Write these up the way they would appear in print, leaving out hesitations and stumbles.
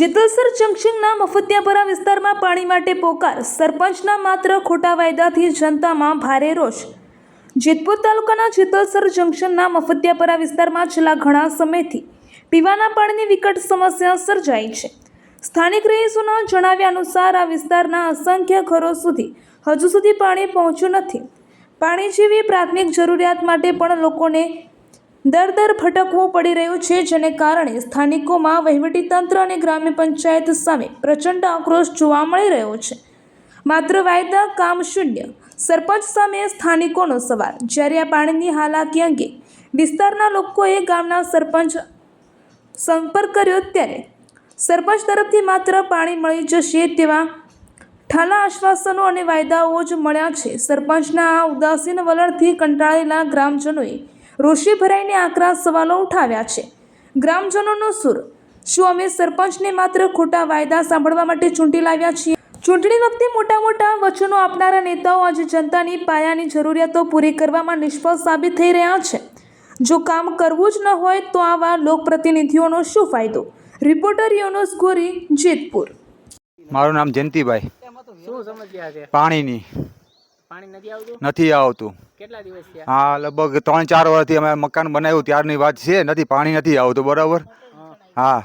જેતલસર જંકશનના મફતિયાપરા વિસ્તારમાં પાણી માટે પોકાર, સરપંચના માત્ર ખોટા વાયદાથી જનતામાં ભારે રોષ। જેતપુર તાલુકાના જેતલસર જંકશનના મફતિયાપરા વિસ્તારમાં છેલ્લા ઘણા સમયથી પીવાના પાણીની વિકટ સમસ્યા સર્જાઈ છે। સ્થાનિક રહીશોના જણાવ્યા અનુસાર આ વિસ્તારના અસંખ્ય ઘરો સુધી હજુ સુધી પાણી પહોંચ્યું નથી। પાણી જેવી પ્રાથમિક જરૂરિયાત માટે પણ લોકોને દર ભટકવું પડી રહ્યું છે, જેને કારણે સ્થાનિકોમાં વહીવટીતંત્ર અને ગ્રામ્ય પંચાયત સામે પ્રચંડ આક્રોશ જોવા મળી રહ્યો છે। માત્ર વાયદા કામ શૂન્ય, સરપંચ સામે સ્થાનિકોનો સવાલ। જ્યારે આ પાણીની હાલાકી અંગે વિસ્તારના લોકોએ ગામના સરપંચ સંપર્ક કર્યો ત્યારે સરપંચ તરફથી માત્ર પાણી મળી જશે તેવા ઠાલા આશ્વાસનો અને વાયદાઓ જ મળ્યા છે। સરપંચના આ ઉદાસીન વલણથી કંટાળેલા ગ્રામજનોએ રોષે ભરાઈને આકરા સવાલો ઉઠાવ્યા છે। ગ્રામજનોનો સૂર, શું અમે સરપંચને માત્ર ખોટા વાયદા સાંભળવા માટે ચૂંટી લાવ્યા છીએ? ચૂંટણી વખતે મોટા વચનો આપનારા નેતાઓ આજે જનતાની પાયાની જરૂરિયાતો પૂરી કરવામાં નિષ્ફળ સાબિત થઈ રહ્યા છે। જો કામ કરવું જ ન હોય તો આવા લોકપ્રતિનિધિઓનો શું ફાયદો? રિપોર્ટર યુનુસ ગોરી, જેતપુર। મારું નામ જયંતિભાઈ। શું સમસ્યા છે? પાણીની પાણી નથી આવતું? નથી આવતું। કેટલા દિવસ થયા? હા, લગભગ 3-4 વર્ષથી અમે મકાન બનાવ્યું ત્યારની વાત છે, પાણી નથી આવતું, બરાબર। હા,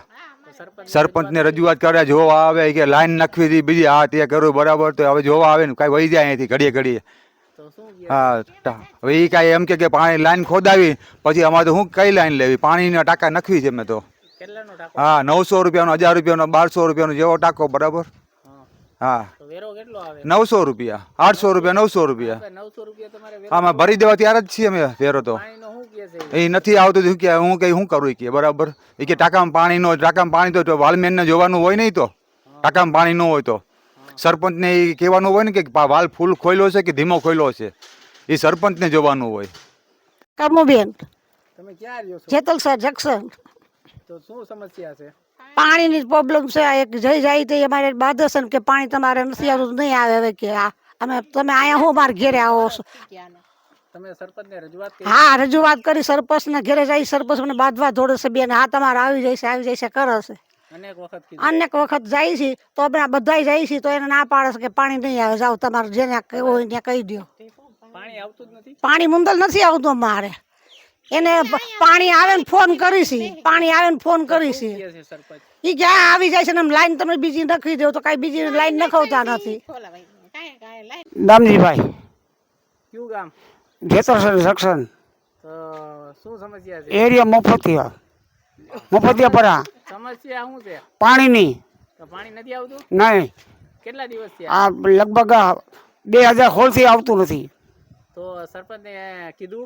સરપંચને રજૂઆત કરે, જોવા આવે કે લાઈન નાખવી હતી બીજી, હા તે કર્યું, બરાબર। તો હવે જોવા આવે ને કાંઈ વહી જાય અહીંથી ઘડીએ। તો શું હા, હવે એ કાંઈ એમ કે પાણી લાઈન ખોદાવી પછી અમારે તો શું કઈ લાઈન લેવી? પાણીના ટાંકા નાખવી છે મેં તો। કેટલાનો ટાંકો? હા, 900 રૂપિયાનો, 1000 રૂપિયાનો, 1200 રૂપિયાનો જેવો ટાંકો, બરાબર। હા, તો વેરો કેટલો આવે? 900 રૂપિયા, 800 રૂપિયા, 900 રૂપિયા। 900 રૂપિયા તમારે વેરો? આમાં ભરી દેવા ત્યારે જ છીએ અમે વેરો તો। પાણીનો શું કહે છે? એ નથી આવતું તો કે હું કઈ શું કરું કે, બરાબર। એ કે ટાંકામાં પાણી તો વાલમેનને જોવાનું હોય નહીં, તો ટાંકામાં પાણી ન હોય તો સરપંચને એ કહેવાનું હોય ને કે વાલ ફૂલ ખોલ્યો છે કે ધીમો ખોલ્યો છે, એ સરપંચને જોવાનું હોય। કર્મુબેન, તમે ક્યાં રહ્યો છો? જેતલસર જંકશન। તો શું સમસ્યા છે? પાણીની પ્રોબ્લેમ છે। એક જઈ જાય તો અમારે બાદશન કે પાણી તમારે નથી આવતું, નહીં આવે। હવે કે અમે તમે અહીંયા હું મારા ઘેરે આવો છો? તમે સરપંચને રજૂઆત કરી? હા, રજૂઆત કરી, સરપંચને ઘેરે જાય, સરપંચ મને બાંધવા દોડે છે બેન, હા તમારે આવી જાય છે કરે છે। અનેક વખત જાય છે તો અમે બધા જાય છે તો એને ના પાડે છે કે પાણી નહીં આવે, જાઓ તમારે જેને કહેવું હોય ત્યાં કહી દો। પાણી આવતું જ નથી? પાણી મુંદલ નથી આવતું અમારે। એને પાણી આવે ને ફોન કરીશી, પાણી આવે ને ફોન કરીશી, સરપંચ એ ક્યાં આવી જાય છે ને લાઈન તમે બીજી નખવી દો તો કઈ બીજી લાઈન નખવતા નથી। દામજીભાઈ, કયું ગામ? જેતલસર જંકશન, તો શું સમસ્યા છે? એરિયા મફતિયાપરા। સમસ્યા શું છે? પાણીની તો પાણી નથી આવતું? નહીં, કેટલા દિવસ થયા? આ લગભગ 2016 થી આવતું નથી। તો સરપંચને કીધું?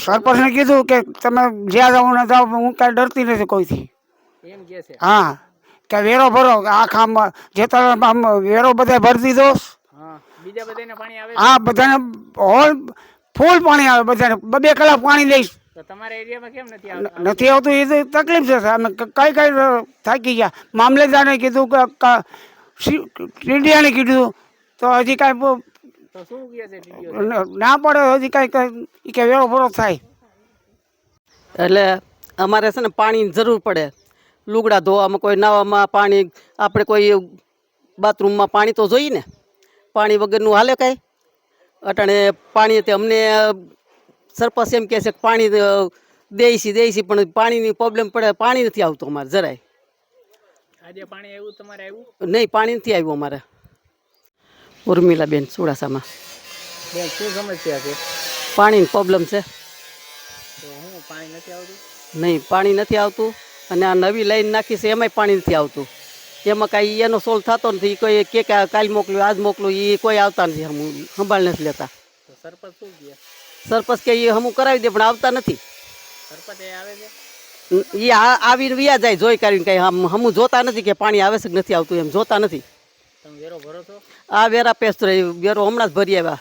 સરપંચને કીધું કે તમે જ્યાં જાઓ ને જાઓ, હું કાંઈ ડરતી નથી કોઈથી, એમ કે છે? હા, કે વેરો ભરો, આખા જેતલમાં વેરો બધા ભરી દીધો। હા, બીજા બધાને પાણી આવે? હા, બધાને હોલ ફૂલ પાણી આવે, બધાને 2 કલાક પાણી લઈશ। તો તમારા એરિયામાં કેમ નથી આવતું? નથી આવતું એ તો તકલીફ છે। અમે કઈ થાકી ગયા। મામલેદારને કીધું કે ટીડીયાને કીધું તો હજી કાંઈ તો શું કહે છે ટીડીઓ? ના પડે, હજી કાંઈ કે વેરો ભરો થાય। એટલે અમારે છે ને પાણીની જરૂર પડે, લુગડા ધોવામાં, કોઈ નાવામાં પાણી, આપણે કોઈ બાથરૂમમાં પાણી તો જોઈએ ને, પાણી વગરનું હાલે કાંઈ? અટાણે પાણી તે અમને સરપંચ એમ કહે છે કે પાણી દઈશી પણ પાણીની પ્રોબ્લેમ પડે, પાણી નથી આવતું અમારે જરાય। આજે પાણી આવ્યું તમારે? આવ્યું નહીં, પાણી નથી આવ્યું અમારે। ઉર્મિલાબેન, સુડાસામાં। બેન, શું સમસ્યા છે? પાણીની પ્રોબ્લેમ છે। તો હું પાણી નથી આવતું? નહીં, પાણી નથી આવતું, અને આ નવી લાઈન નાખી છે એમાંય પાણી નથી આવતું। એમાં કાંઈ એનો સોલ્વ થતો નથી। કોઈ કે કાલ મોકલ્યું, આજ મોકલું, એ કોઈ આવતા નથી, હમું સંભાળ નથી લેતા। તો સરપંચ શું કહે? સરપંચ કે એ હમું કરાવી દે પણ આવતા નથી। સરપંચ એ આવે છે? એ આવીને વ્યા જાય, જોઈ કરીને કંઈ હમું જોતા નથી કે પાણી આવે છે કે નથી આવતું, એમ જોતા નથી। તમે વેરો ભરો છો? આ વેરા પેસ્ટ વેરો હમણાં જ ભરી આવ્યા।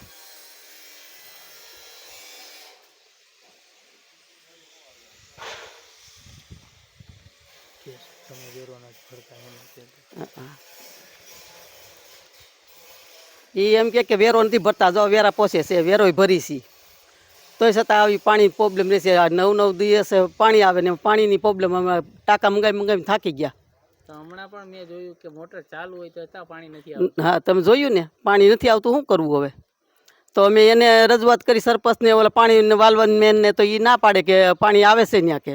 એ એમ કે વેરો નથી ભરતા, જો વેરા પોસે છે, વેરો ભરી છે, તોય છતાં આવી પાણી પ્રોબ્લેમ રહેશે। 9 દિવસ પાણી આવે ને પાણીની પ્રોબ્લેમ, અમે ટાંકા મંગાવી થાકી ગયા। તો હમણાં પણ મેં જોયું કે મોટર ચાલુ હોય તો ત્યાં પાણી નથી આવતું. હા તમે જોયું ને પાણી નથી આવતું, શું કરવું હવે? તો અમે એને રજૂઆત કરી સરપંચને, ઓલા પાણી વાલવાન મેનને, તો એ ના પાડે કે પાણી આવે છે ત્યાં કે